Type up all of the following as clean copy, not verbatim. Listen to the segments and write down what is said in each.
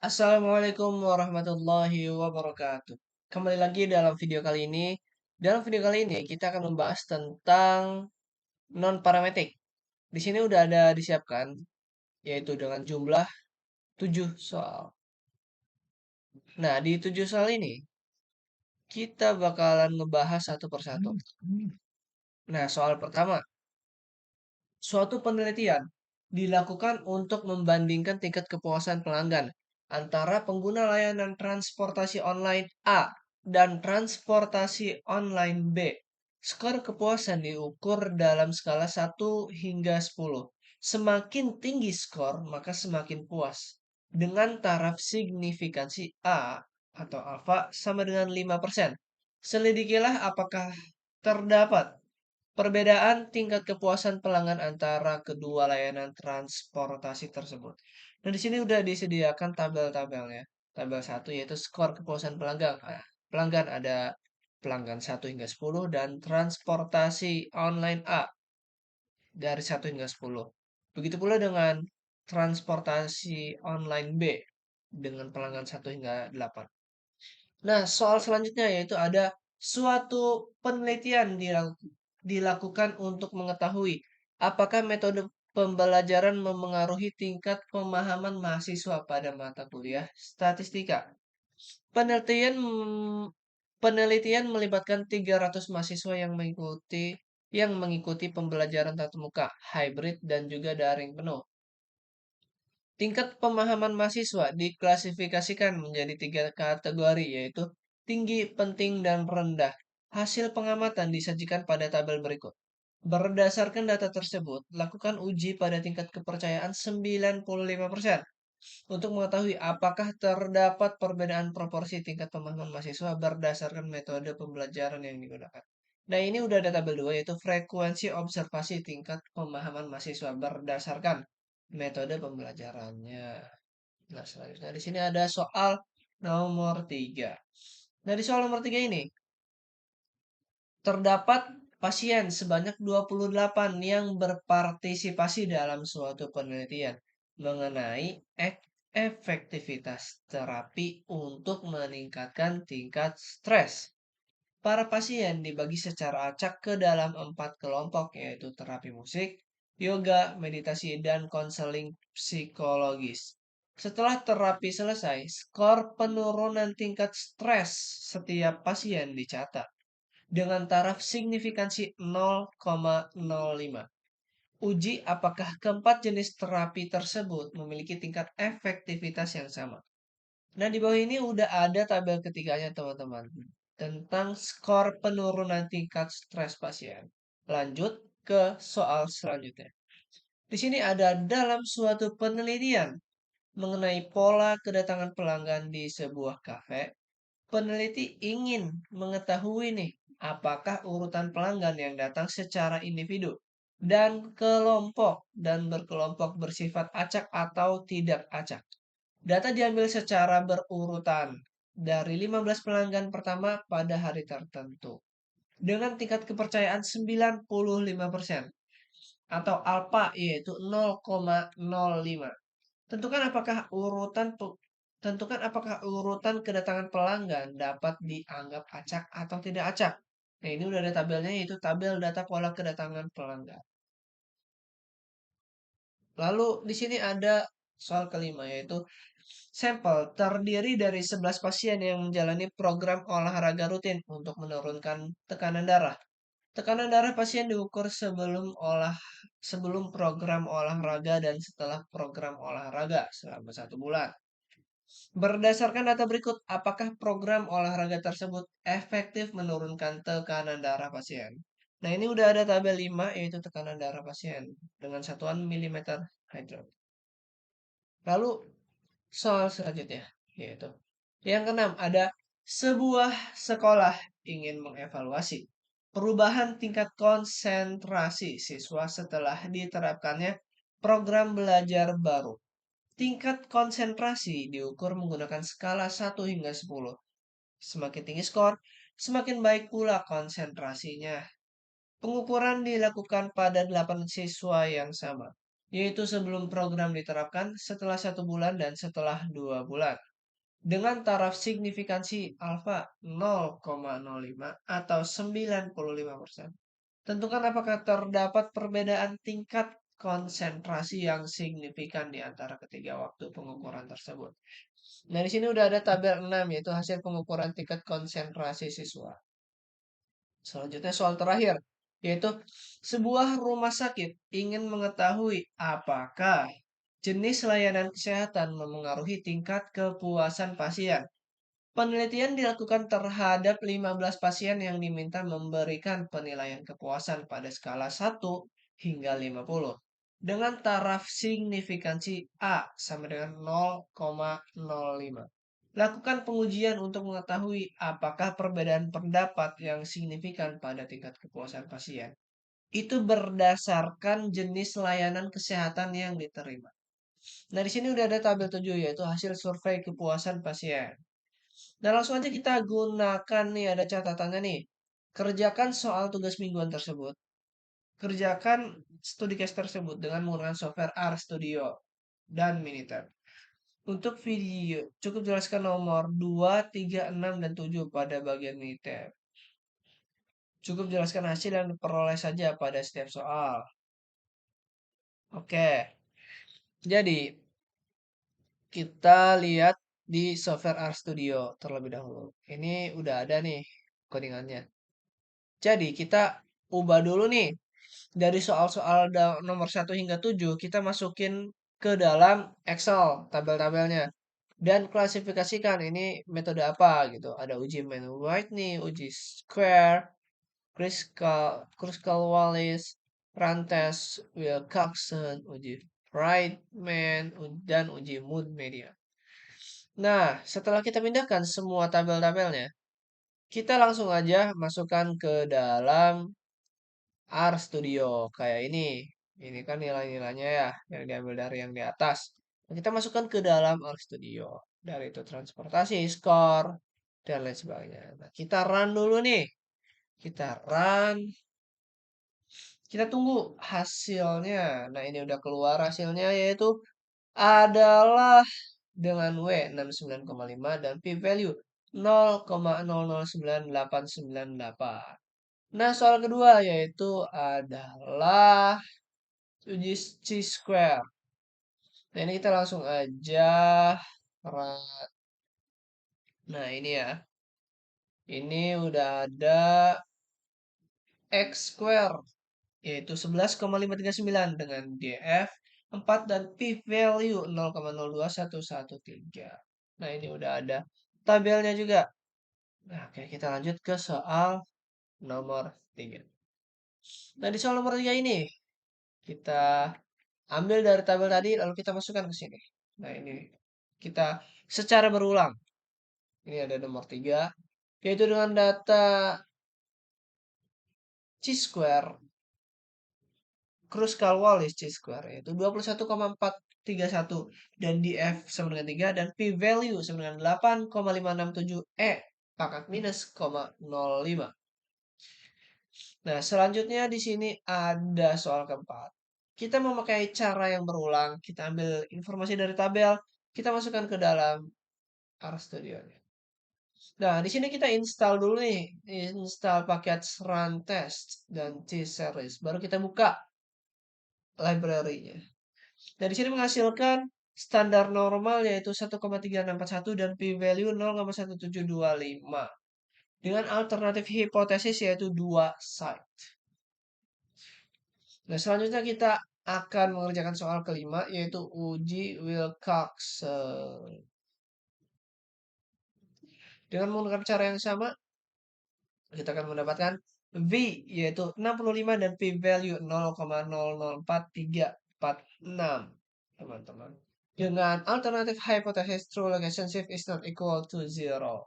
Assalamualaikum warahmatullahi wabarakatuh. Kembali lagi dalam video kali ini. Dalam video kali ini kita akan membahas tentang non-parametik. Di sini udah ada disiapkan, yaitu dengan jumlah 7 soal. Nah, di 7 soal ini kita bakalan ngebahas satu persatu. Nah, soal pertama, suatu penelitian dilakukan untuk membandingkan tingkat kepuasan pelanggan antara pengguna layanan transportasi online A dan transportasi online B. Skor kepuasan diukur dalam skala 1 hingga 10. Semakin tinggi skor, maka semakin puas. Dengan taraf signifikansi A atau alfa sama dengan 5%. Selidikilah apakah terdapat perbedaan tingkat kepuasan pelanggan antara kedua layanan transportasi tersebut. Nah, di sini udah disediakan tabel-tabelnya. Tabel satu yaitu skor kepuasan pelanggan. Nah, pelanggan ada pelanggan 1 hingga 10 dan transportasi online A dari 1 hingga 10. Begitu pula dengan transportasi online B dengan pelanggan 1 hingga 8. Nah, soal selanjutnya yaitu ada suatu penelitian dilakukan untuk mengetahui apakah metode pembelajaran memengaruhi tingkat pemahaman mahasiswa pada mata kuliah statistika. Penelitian penelitian melibatkan 300 mahasiswa yang mengikuti pembelajaran tatap muka, hybrid dan juga daring penuh. Tingkat pemahaman mahasiswa diklasifikasikan menjadi 3 kategori, yaitu tinggi, penting, dan rendah. Hasil pengamatan disajikan pada tabel berikut. Berdasarkan data tersebut, lakukan uji pada tingkat kepercayaan 95% untuk mengetahui apakah terdapat perbedaan proporsi tingkat pemahaman mahasiswa berdasarkan metode pembelajaran yang digunakan. Nah, ini udah ada tabel 2 yaitu frekuensi observasi tingkat pemahaman mahasiswa berdasarkan metode pembelajarannya. Nah, selanjutnya di sini ada soal nomor 3. Nah, di soal nomor 3 ini terdapat pasien sebanyak 28 yang berpartisipasi dalam suatu penelitian mengenai efektivitas terapi untuk meningkatkan tingkat stres. Para pasien dibagi secara acak ke dalam 4 kelompok, yaitu terapi musik, yoga, meditasi, dan konseling psikologis. Setelah terapi selesai, skor penurunan tingkat stres setiap pasien dicatat dengan taraf signifikansi 0,05. Uji apakah keempat jenis terapi tersebut memiliki tingkat efektivitas yang sama. Nah, di bawah ini udah ada tabel ketiganya, teman-teman, tentang skor penurunan tingkat stres pasien. Lanjut ke soal selanjutnya. Di sini ada dalam suatu penelitian mengenai pola kedatangan pelanggan di sebuah kafe, peneliti ingin mengetahui nih, apakah urutan pelanggan yang datang secara individu dan kelompok dan berkelompok bersifat acak atau tidak acak. Data diambil secara berurutan dari 15 pelanggan pertama pada hari tertentu dengan tingkat kepercayaan 95% atau alfa yaitu 0,05. Tentukan apakah urutan tentukan apakah urutan kedatangan pelanggan dapat dianggap acak atau tidak acak. Nah, ini udah ada tabelnya yaitu tabel data pola kedatangan pelanggan. Lalu di sini ada soal kelima yaitu sampel terdiri dari 11 pasien yang menjalani program olahraga rutin untuk menurunkan tekanan darah. Tekanan darah pasien diukur sebelum program olahraga dan setelah program olahraga selama 1 bulan. Berdasarkan data berikut, apakah program olahraga tersebut efektif menurunkan tekanan darah pasien? Nah, ini udah ada tabel 5 yaitu tekanan darah pasien dengan satuan milimeter hydroid. Lalu soal selanjutnya yaitu yang keenam ada sebuah sekolah ingin mengevaluasi perubahan tingkat konsentrasi siswa setelah diterapkannya program belajar baru. Tingkat konsentrasi diukur menggunakan skala 1 hingga 10. Semakin tinggi skor, semakin baik pula konsentrasinya. Pengukuran dilakukan pada 8 siswa yang sama. yaitu sebelum program diterapkan, setelah 1 bulan, dan setelah 2 bulan. Dengan taraf signifikansi alfa 0,05 atau 95%. Tentukan apakah terdapat perbedaan tingkat konsentrasi yang signifikan di antara ketiga waktu pengukuran tersebut. Nah, di sini udah ada tabel 6, yaitu hasil pengukuran tingkat konsentrasi siswa. Selanjutnya soal terakhir, yaitu sebuah rumah sakit ingin mengetahui apakah jenis layanan kesehatan memengaruhi tingkat kepuasan pasien. Penelitian dilakukan terhadap 15 pasien yang diminta memberikan penilaian kepuasan pada skala 1 hingga 50 dengan taraf signifikansi A sama dengan 0,05. Lakukan pengujian untuk mengetahui apakah perbedaan pendapat yang signifikan pada tingkat kepuasan pasien itu berdasarkan jenis layanan kesehatan yang diterima. Nah, di sini udah ada tabel 7, yaitu hasil survei kepuasan pasien. Nah, langsung aja kita gunakan nih, ada catatannya nih. Kerjakan soal tugas mingguan tersebut. Kerjakan studi case tersebut dengan menggunakan software RStudio dan Minitab. Untuk video, cukup jelaskan nomor 2, 3, 6, dan 7 pada bagian Minitab. Cukup jelaskan hasil yang diperoleh saja pada setiap soal. Oke, jadi kita lihat di software RStudio terlebih dahulu. Ini udah ada nih codingannya. Jadi kita ubah dulu nih. Dari soal-soal nomor 1 hingga 7 kita masukin ke dalam Excel tabel-tabelnya. Dan klasifikasikan ini metode apa gitu. Ada uji Manuel-White nih, uji Square, Kruskal-Wallis, Rantes, Wilcoxon, uji Friedman, dan uji Mood Media. Nah, setelah kita pindahkan semua tabel-tabelnya, kita langsung aja masukkan ke dalam RStudio kayak ini. Ini kan nilai-nilainya ya yang diambil dari yang di atas. Nah, kita masukkan ke dalam RStudio. Dari itu transportasi, skor, dan lain sebagainya. Nah, kita run dulu nih. Kita run. Kita tunggu hasilnya. Nah, ini udah keluar hasilnya, yaitu adalah dengan W 69,5 dan p-value 0,009898. Nah, soal kedua yaitu adalah uji chi-square. Nah, ini kita langsung aja. Nah, ini ya. Ini udah ada x square, yaitu 11,539 dengan df 4 dan p-value 0,021113. Nah, ini udah ada tabelnya juga. Nah, oke, kita lanjut ke soal nomor 3. Nah, di soal nomor 3 ini, kita ambil dari tabel tadi, lalu kita masukkan ke sini. Nah, ini kita secara berulang. Ini ada nomor 3, yaitu dengan data chi-square, Kruskal-Wallis chi-square, yaitu 21,431, dan df sama dengan 3, dan p-value sama dengan 8,567 pangkat minus, 0,05. Nah, selanjutnya di sini ada soal keempat. Kita memakai cara yang berulang. Kita ambil informasi dari tabel, kita masukkan ke dalam RStudio. Nah, di sini kita install dulu nih, install paket Runtest dan T-Series. Baru kita buka library-nya. Nah, di sini menghasilkan standar normal yaitu 1,3641 dan p-value 0,1725. Dengan alternatif hipotesis yaitu 2 site. Nah, selanjutnya kita akan mengerjakan soal kelima, yaitu uji Wilcoxon. Dengan menggunakan cara yang sama, kita akan mendapatkan V, yaitu 65 dan P-value 0,004346. Teman-teman. Dengan alternatif hypothesis true location shift is not equal to 0.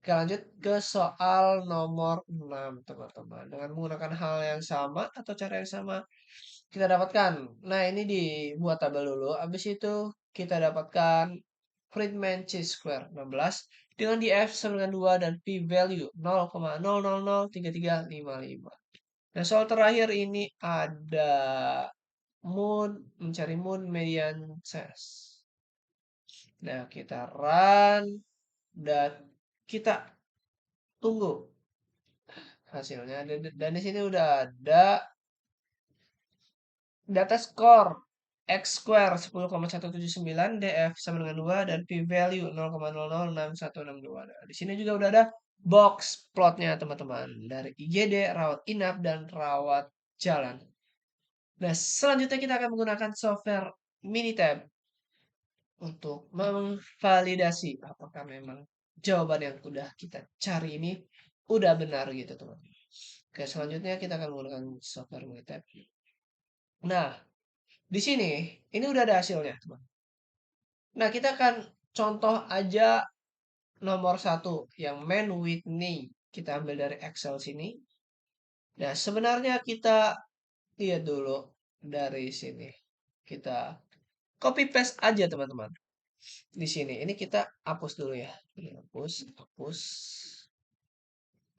Kita lanjut ke soal nomor 6, teman-teman. Dengan menggunakan hal yang sama atau cara yang sama, kita dapatkan. Nah, ini dibuat tabel dulu. Habis itu kita dapatkan Friedman chi-square 16 dengan df sama dengan 2 dan p-value 0,0003355. Nah, soal terakhir ini ada mencari mood median ses. Nah, kita run dan kita tunggu hasilnya. Dan di sini udah ada data score X square 10,179, DF sama dengan 2, dan p-value 0,006162. Nah, di sini juga udah ada box plotnya teman-teman dari IGD, rawat inap, dan rawat jalan. Nah, selanjutnya kita akan menggunakan software Minitab untuk memvalidasi apakah memang jawaban yang udah kita cari ini udah benar gitu teman-teman. Oke, selanjutnya kita akan menggunakan software Minitab. Nah, di sini ini udah ada hasilnya, teman. Nah, kita akan contoh aja nomor satu yang Man Whitney. Kita ambil dari Excel sini. Nah, sebenarnya kita lihat dulu dari sini. Kita copy paste aja, teman-teman. Di sini. Ini kita hapus dulu ya. Ini hapus, hapus.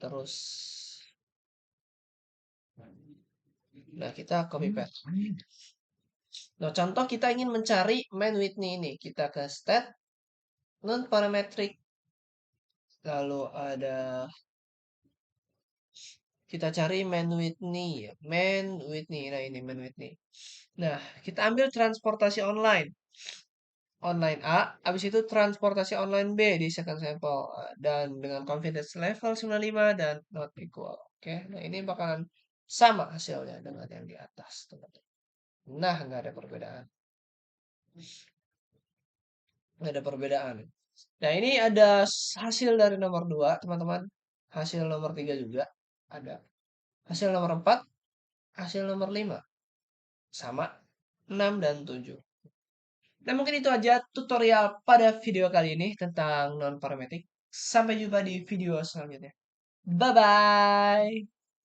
Terus. Nah, kita copy paste. Nah, contoh kita ingin mencari Man Whitney ini. Kita ke stat, non parametric. Lalu ada kita cari Man Whitney ya. Man Whitney. Nah, ini Man Whitney. Nah, kita ambil transportasi online. Online A, habis itu transportasi online B di second sample. Dan dengan confidence level 95 dan not equal. Oke, nah ini bakalan sama hasilnya dengan yang di atas, teman-teman. Nah, nggak ada perbedaan. Nggak ada perbedaan. Nah, ini ada hasil dari nomor 2, teman-teman. Hasil nomor 3 juga ada. Hasil nomor 4, hasil nomor 5. Sama 6 dan 7. Nah, mungkin itu aja tutorial pada video kali ini tentang non-parametric. Sampai jumpa di video selanjutnya. Bye-bye!